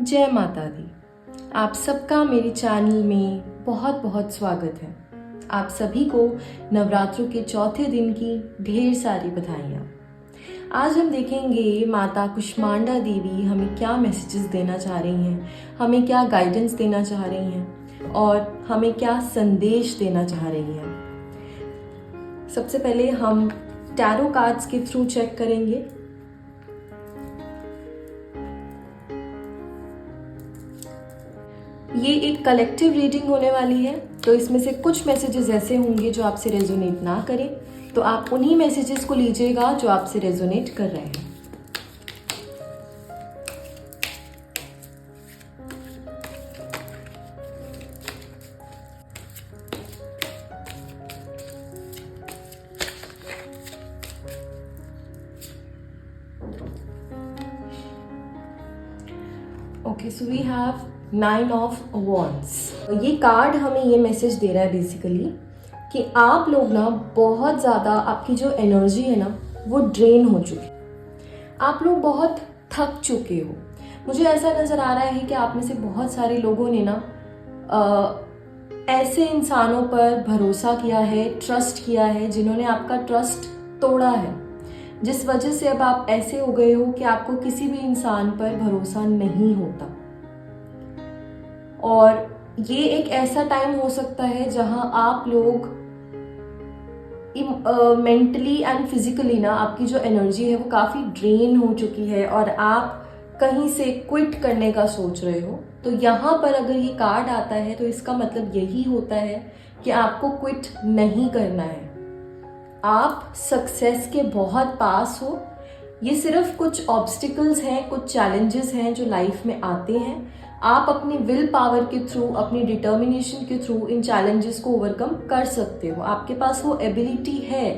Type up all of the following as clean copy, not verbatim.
जय माता दी। आप सबका मेरे चैनल में बहुत बहुत स्वागत है। आप सभी को नवरात्रों के चौथे दिन की ढेर सारी बधाइयाँ। आज हम देखेंगे माता कुष्मांडा देवी हमें क्या मैसेजेस देना चाह रही हैं, हमें क्या गाइडेंस देना चाह रही हैं और हमें क्या संदेश देना चाह रही हैं। सबसे पहले हम टैरो कार्ड्स के थ्रू चेक करेंगे। ये एक कलेक्टिव रीडिंग होने वाली है, तो इसमें से कुछ मैसेजेस ऐसे होंगे जो आपसे रेजोनेट ना करें, तो आप उन्हीं मैसेजेस को लीजिएगा जो आपसे रेजोनेट कर रहे हैं। Okay, so we have 9 of wands. ये कार्ड हमें ये मैसेज दे रहा है बेसिकली कि आप लोग ना बहुत ज़्यादा, आपकी जो एनर्जी है ना वो ड्रेन हो चुकी है, आप लोग बहुत थक चुके हो। मुझे ऐसा नज़र आ रहा है कि आप में से बहुत सारे लोगों ने ना ऐसे इंसानों पर भरोसा किया है, ट्रस्ट किया है, जिन्होंने आपका ट्रस्ट तोड़ा है, जिस वजह से अब आप ऐसे हो गए हो कि आपको किसी भी इंसान पर भरोसा नहीं होता। और ये एक ऐसा टाइम हो सकता है जहां आप लोग मेंटली एंड फिजिकली ना, आपकी जो एनर्जी है वो काफ़ी ड्रेन हो चुकी है और आप कहीं से क्विट करने का सोच रहे हो। तो यहाँ पर अगर ये कार्ड आता है तो इसका मतलब यही होता है कि आपको क्विट नहीं करना है, आप सक्सेस के बहुत पास हो। ये सिर्फ कुछ ऑब्स्टिकल्स हैं, कुछ चैलेंजेस हैं जो लाइफ में आते हैं। आप अपनी विल पावर के थ्रू, अपनी डिटर्मिनेशन के थ्रू इन चैलेंजेस को ओवरकम कर सकते हो। आपके पास वो एबिलिटी है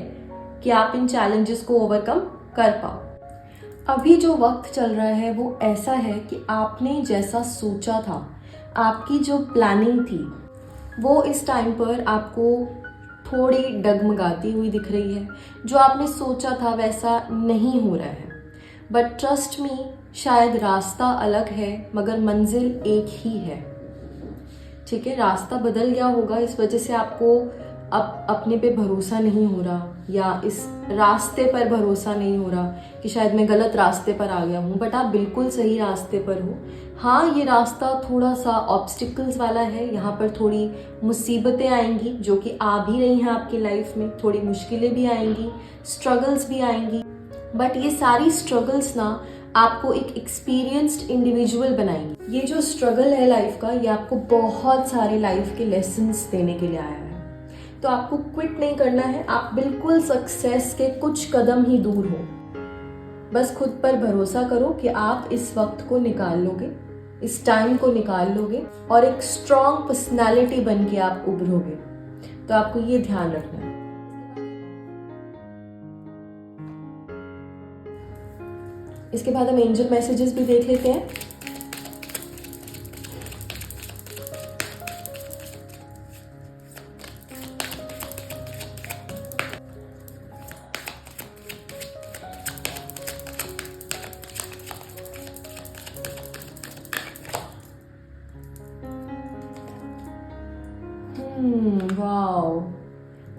कि आप इन चैलेंजेस को ओवरकम कर पाओ। अभी जो वक्त चल रहा है वो ऐसा है कि आपने जैसा सोचा था, आपकी जो प्लानिंग थी वो इस टाइम पर आपको थोड़ी डगमगाती हुई दिख रही है। जो आपने सोचा था वैसा नहीं हो रहा है, बट ट्रस्ट मी, शायद रास्ता अलग है मगर मंजिल एक ही है। ठीक है, रास्ता बदल गया होगा, इस वजह से आपको अब अपने पे भरोसा नहीं हो रहा या इस रास्ते पर भरोसा नहीं हो रहा कि शायद मैं गलत रास्ते पर आ गया हूँ, बट आप बिल्कुल सही रास्ते पर हो। हाँ, ये रास्ता थोड़ा सा ऑब्स्टिकल्स वाला है, यहाँ पर थोड़ी मुसीबतें आएंगी जो कि आ भी रही हैं आपकी लाइफ में, थोड़ी मुश्किलें भी आएंगी, स्ट्रगल्स भी आएंगी, बट ये सारी स्ट्रगल्स ना आपको एक एक्सपीरियंस्ड इंडिविजुअल बनाएंगी। ये जो स्ट्रगल है लाइफ का, ये आपको बहुत सारे लाइफ के लेसन्स देने के लिए आया है। तो आपको क्विट नहीं करना है, आप बिल्कुल सक्सेस के कुछ कदम ही दूर हो। बस खुद पर भरोसा करो कि आप इस वक्त को निकाल लोगे, इस टाइम को निकाल लोगे और एक स्ट्रॉन्ग पर्सनैलिटी बन के आप उभरोगे। तो आपको ये ध्यान रखना है। इसके बाद हम एंजल मैसेजेस भी देख लेते हैं। Wow,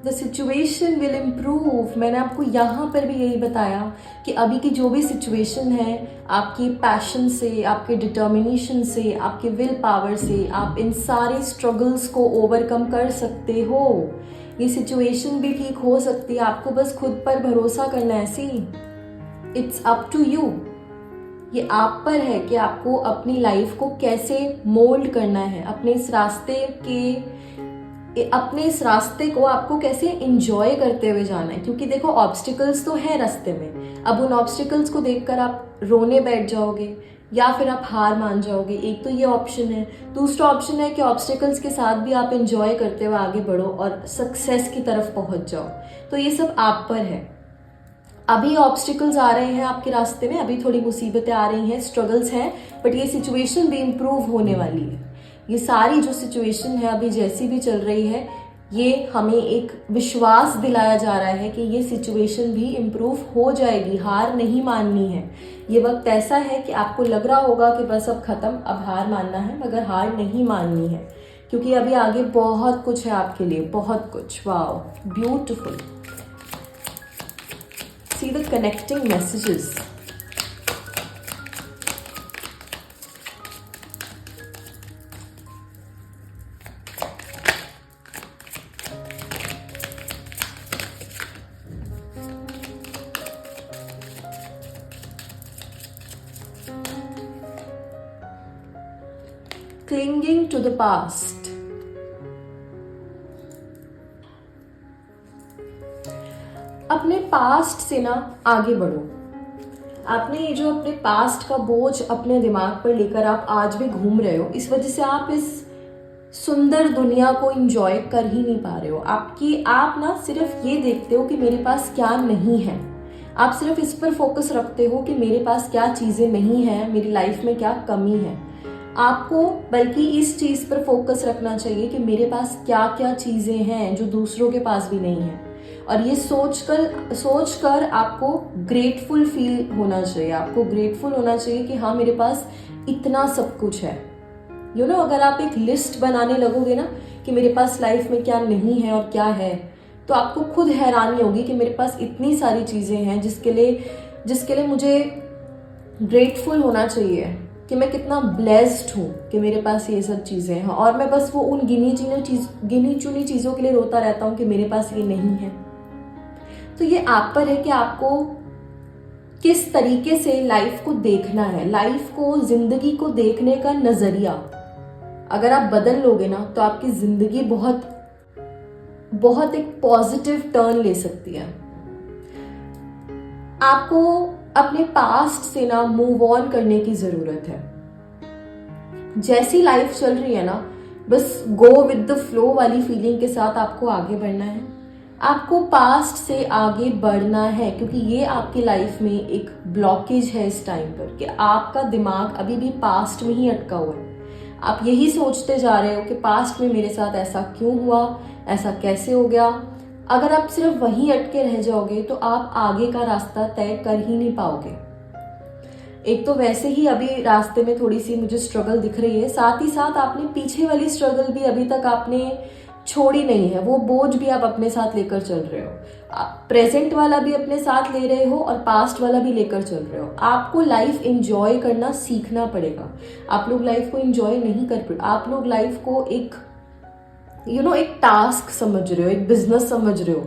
the situation will improve. मैंने आपको यहाँ पर भी यही बताया कि अभी की जो भी सिचुएशन है, आपकी पैशन से, आपके डिटर्मिनेशन से, आपके विल पावर से आप इन सारे स्ट्रगल्स को ओवरकम कर सकते हो। ये सिचुएशन भी ठीक हो सकती है, आपको बस खुद पर भरोसा करना है। सी, इट्स अप टू यू। ये आप पर है कि आपको अपनी लाइफ को कैसे मोल्ड करना है, अपने इस रास्ते को आपको कैसे इंजॉय करते हुए जाना है। क्योंकि देखो, ऑब्स्टिकल्स तो है रास्ते में, अब उन ऑब्स्टिकल्स को देखकर आप रोने बैठ जाओगे या फिर आप हार मान जाओगे। एक तो ये ऑप्शन है। दूसरा ऑप्शन है कि ऑब्स्टिकल्स के साथ भी आप इंजॉय करते हुए आगे बढ़ो और सक्सेस की तरफ पहुंच जाओ। तो ये सब आप पर है। अभी ऑब्स्टिकल्स आ रहे हैं आपके रास्ते में, अभी थोड़ी मुसीबतें आ रही हैं, स्ट्रगल्स हैं, बट ये सिचुएशन भी इम्प्रूव होने वाली है। ये सारी जो सिचुएशन है अभी जैसी भी चल रही है, ये हमें एक विश्वास दिलाया जा रहा है कि ये सिचुएशन भी इम्प्रूव हो जाएगी, हार नहीं माननी है। ये वक्त ऐसा है कि आपको लग रहा होगा कि बस अब खत्म, अब हार मानना है, मगर हार नहीं माननी है, क्योंकि अभी आगे बहुत कुछ है आपके लिए, बहुत कुछ। Wow, beautiful. See the connecting messages. Clinging to the past. अपने पास्ट से ना आगे बढ़ो। आपने ये जो अपने पास्ट का बोझ अपने दिमाग पर लेकर आप आज भी घूम रहे हो, इस वजह से आप इस सुंदर दुनिया को एंजॉय कर ही नहीं पा रहे हो। आप ना सिर्फ ये देखते हो कि मेरे पास क्या नहीं है। आप सिर्फ इस पर फोकस रखते हो कि मेरे पास क्या चीजें नहीं है, मेरी लाइफ में क्या कमी है। आपको बल्कि इस चीज पर फोकस रखना चाहिए कि मेरे पास क्या क्या चीजें हैं जो दूसरों के पास भी नहीं है। और ये सोचकर आपको ग्रेटफुल फील होना चाहिए। आपको ग्रेटफुल होना चाहिए कि हाँ, मेरे पास इतना सब कुछ है। अगर आप एक लिस्ट बनाने लगोगे ना कि मेरे पास लाइफ में क्या नहीं है और क्या है, तो आपको खुद हैरानी होगी कि मेरे पास इतनी सारी चीजें हैं जिसके लिए मुझे ग्रेटफुल होना चाहिए, कि मैं कितना ब्लेस्ड हूँ कि मेरे पास ये सब चीज़ें हैं। और मैं बस वो उन गिनी चुनी चीज़ों के लिए रोता रहता हूँ कि मेरे पास ये नहीं है। तो ये आप पर है कि आपको किस तरीके से लाइफ को देखना है। लाइफ को, जिंदगी को देखने का नजरिया अगर आप बदल लोगे ना, तो आपकी जिंदगी बहुत बहुत एक पॉजिटिव टर्न ले सकती है। आपको अपने पास्ट से ना मूव ऑन करने की जरूरत है। जैसी लाइफ चल रही है ना, बस गो विद द फ्लो वाली फीलिंग के साथ आपको आगे बढ़ना है। आपको पास्ट से आगे बढ़ना है, क्योंकि ये आपकी लाइफ में एक ब्लॉकेज है इस टाइम पर कि आपका दिमाग अभी भी पास्ट में ही अटका हुआ है। आप यही सोचते जा रहे हो कि पास्ट में मेरे साथ ऐसा क्यों हुआ, ऐसा कैसे हो गया। अगर आप सिर्फ वहीं अटके रह जाओगे तो आप आगे का रास्ता तय कर ही नहीं पाओगे। एक तो वैसे ही अभी रास्ते में थोड़ी सी मुझे स्ट्रगल दिख रही है, साथ ही साथ आपने पीछे वाली स्ट्रगल भी अभी तक आपने छोड़ी नहीं है। वो बोझ भी आप अपने साथ लेकर चल रहे हो। आप प्रेजेंट वाला भी अपने साथ ले रहे हो और पास्ट वाला भी लेकर चल रहे हो। आपको लाइफ एंजॉय करना सीखना पड़ेगा। आप लोग लाइफ को एंजॉय नहीं कर पाए। आप लोग लाइफ को एक एक टास्क समझ रहे हो, एक बिजनेस समझ रहे हो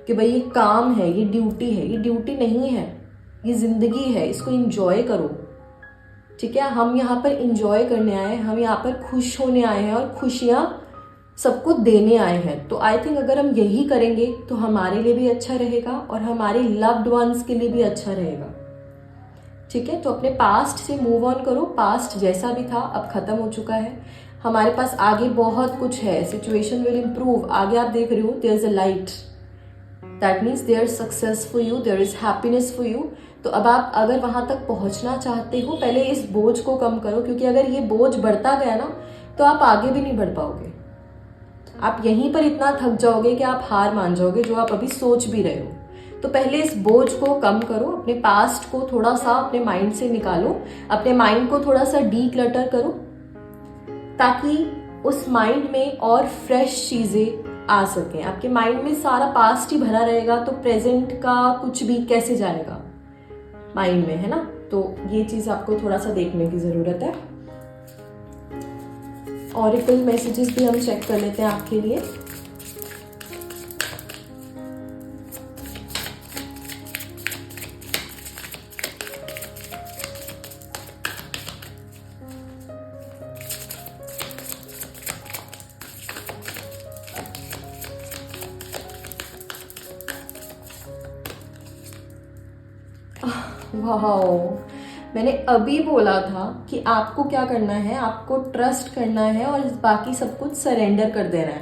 कि भाई ये काम है, ये ड्यूटी है। ये ड्यूटी नहीं है, ये जिंदगी है, इसको एंजॉय करो। ठीक है, हम यहाँ पर एंजॉय करने आए हैं, हम यहाँ पर खुश होने आए हैं और खुशियाँ सबको देने आए हैं। तो आई थिंक अगर हम यही करेंगे तो हमारे लिए भी अच्छा रहेगा और हमारे लव्ड वंस के लिए भी अच्छा रहेगा। ठीक है, तो अपने पास्ट से मूव ऑन करो। पास्ट जैसा भी था अब खत्म हो चुका है। हमारे पास आगे बहुत कुछ है। Situation will improve. आगे आप देख रहे हो, there is a light, that means there is success for you, there is happiness for you. तो अब आप अगर वहां तक पहुंचना चाहते हो, पहले इस बोझ को कम करो, क्योंकि अगर ये बोझ बढ़ता गया ना तो आप आगे भी नहीं बढ़ पाओगे। आप यहीं पर इतना थक जाओगे कि आप हार मान जाओगे, जो आप अभी सोच भी रहे हो। तो पहले इस बोझ को कम करो, अपने पास्ट को थोड़ा सा अपने माइंड से निकालो, अपने माइंड को थोड़ा सा डीक्लटर करो, ताकि उस माइंड में और फ्रेश चीजें आ सकें। आपके माइंड में सारा पास्ट ही भरा रहेगा तो प्रेजेंट का कुछ भी कैसे जाएगा माइंड में, है ना। तो ये चीज आपको थोड़ा सा देखने की जरूरत है। ऑरिकल मैसेजेस भी हम चेक कर लेते हैं आपके लिए। वाओ, मैंने अभी बोला था कि आपको क्या करना है, आपको ट्रस्ट करना है और बाकी सब कुछ सरेंडर कर देना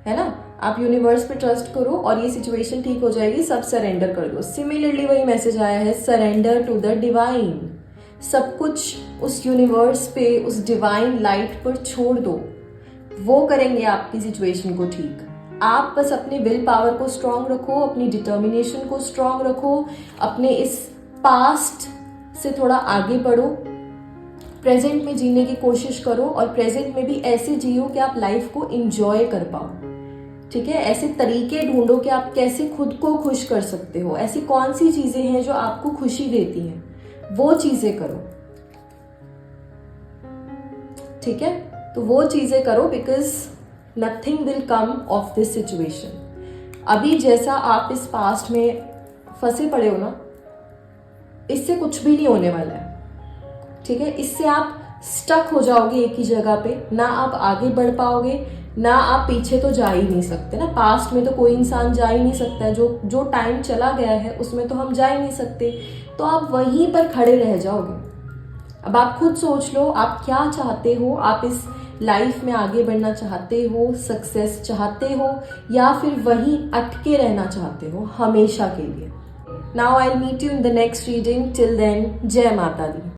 है ना। आप यूनिवर्स पे ट्रस्ट करो और ये सिचुएशन ठीक हो जाएगी, सब सरेंडर कर दो। सिमिलरली वही मैसेज आया है, सरेंडर टू द डिवाइन। सब कुछ उस यूनिवर्स पे, उस डिवाइन लाइट पर छोड़ दो, वो करेंगे आपकी सिचुएशन को ठीक। आप बस अपने विल पावर को स्ट्रांग रखो, अपनी डिटर्मिनेशन को स्ट्रांग रखो, अपने इस पास्ट से थोड़ा आगे बढ़ो, प्रेजेंट में जीने की कोशिश करो और प्रेजेंट में भी ऐसे जियो कि आप लाइफ को एंजॉय कर पाओ। ठीक है, ऐसे तरीके ढूंढो कि आप कैसे खुद को खुश कर सकते हो, ऐसी कौन सी चीजें हैं जो आपको खुशी देती हैं, वो चीजें करो। ठीक है, तो वो चीजें करो, because nothing will come of this situation. अभी जैसा आप इस पास्ट में फंसे पड़े हो ना, इससे कुछ भी नहीं होने वाला है। ठीक है, इससे आप स्टक हो जाओगे एक ही जगह पे, ना आप आगे बढ़ पाओगे, ना आप पीछे तो जा ही नहीं सकते ना। पास्ट में तो कोई इंसान जा ही नहीं सकता है, जो टाइम चला गया है उसमें तो हम जा ही नहीं सकते, तो आप वहीं पर खड़े रह जाओगे। अब आप खुद सोच लो, आप क्या चाहते हो? आप इस लाइफ में आगे बढ़ना चाहते हो, सक्सेस चाहते हो, या फिर वहीं अटके रहना चाहते हो हमेशा के लिए? Now I will meet you in the next reading. Till then, जय माता दी।